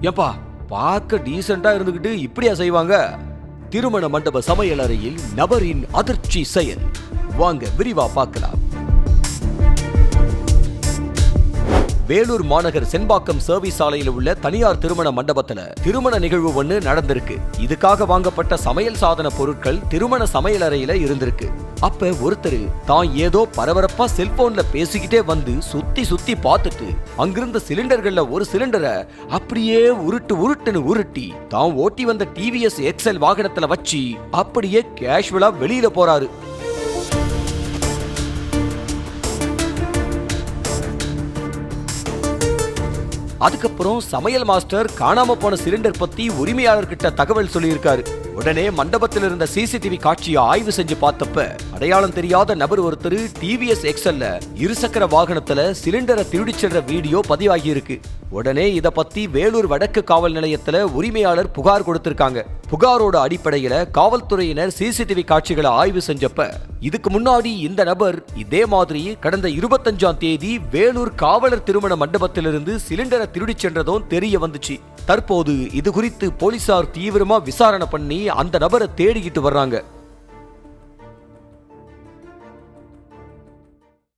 ஏப்பா பார்க்க டீசெண்டா இருந்துகிட்டு இப்படியா செய்வாங்க? திருமண மண்டப சமையல் அறையில் நபரின் அதிர்ச்சி செயல். வாங்க விரிவா பார்க்கலாம். வேலூர் மாநகர் செண்பாக்கம் சர்வீஸ் சாலையில் உள்ள தனியார் திருமண மண்டபத்துல திருமண நிகழ்வு ஒண்ணு நடந்திருக்கு. இதுக்காக வாங்கப்பட்ட சமையல் சாதன பொருட்கள் திருமண சமையல் அறையில இருந்திருக்கு. அப்ப ஒருத்தர் தான் ஏதோ பரபரப்பா செல்போன்ல பேசிக்கிட்டே வந்து சுத்தி சுத்தி பார்த்துட்டு அங்கிருந்த சிலிண்டர்கள்ல ஒரு சிலிண்டரை அப்படியே உருட்டுன்னு உருட்டி தான் ஓட்டி வந்த டிவிஎஸ் எக்ஸல் வாகனத்துல வச்சு அப்படியே கேஷுவலா வெளியில போறாரு. அதுக்கப்புறம் சமையல் மாஸ்டர் காணாம போன சிலிண்டர் பத்தி உரிமையாளர்கிட்ட தகவல் சொல்லியிருக்காரு. உடனே மண்டபத்தில் இருந்த சிசிடிவி காட்சியை ஆய்வு செஞ்சு பார்த்தப்ப அடையாளம் தெரியாத நபர் ஒருத்தர் டிவிஎஸ் எக்ஸல்ல இருசக்கர வாகனத்துல சிலிண்டரை திருடி சென்ற வீடியோ பதிவாகி இருக்கு. உடனே இத பத்தி வேலூர் வடக்கு காவல் நிலையத்துல உரிமையாளர் புகார் கொடுத்திருக்காங்க. புகாரோட அடிப்படையில காவல்துறையினர் சிசிடிவி காட்சிகளை ஆய்வு செஞ்சப்ப இதுக்கு முன்னாடி இந்த நபர் இதே மாதிரி கடந்த 25ஆம் தேதி வேலூர் காவலர் திருமண மண்டபத்திலிருந்து சிலிண்டரை திருடி சென்றதும் தெரிய வந்துச்சு. தற்போது இது குறித்து போலீசார் தீவிரமா விசாரணை பண்ணி அந்த நபரை தேடிக்கிட்டு வர்றாங்க.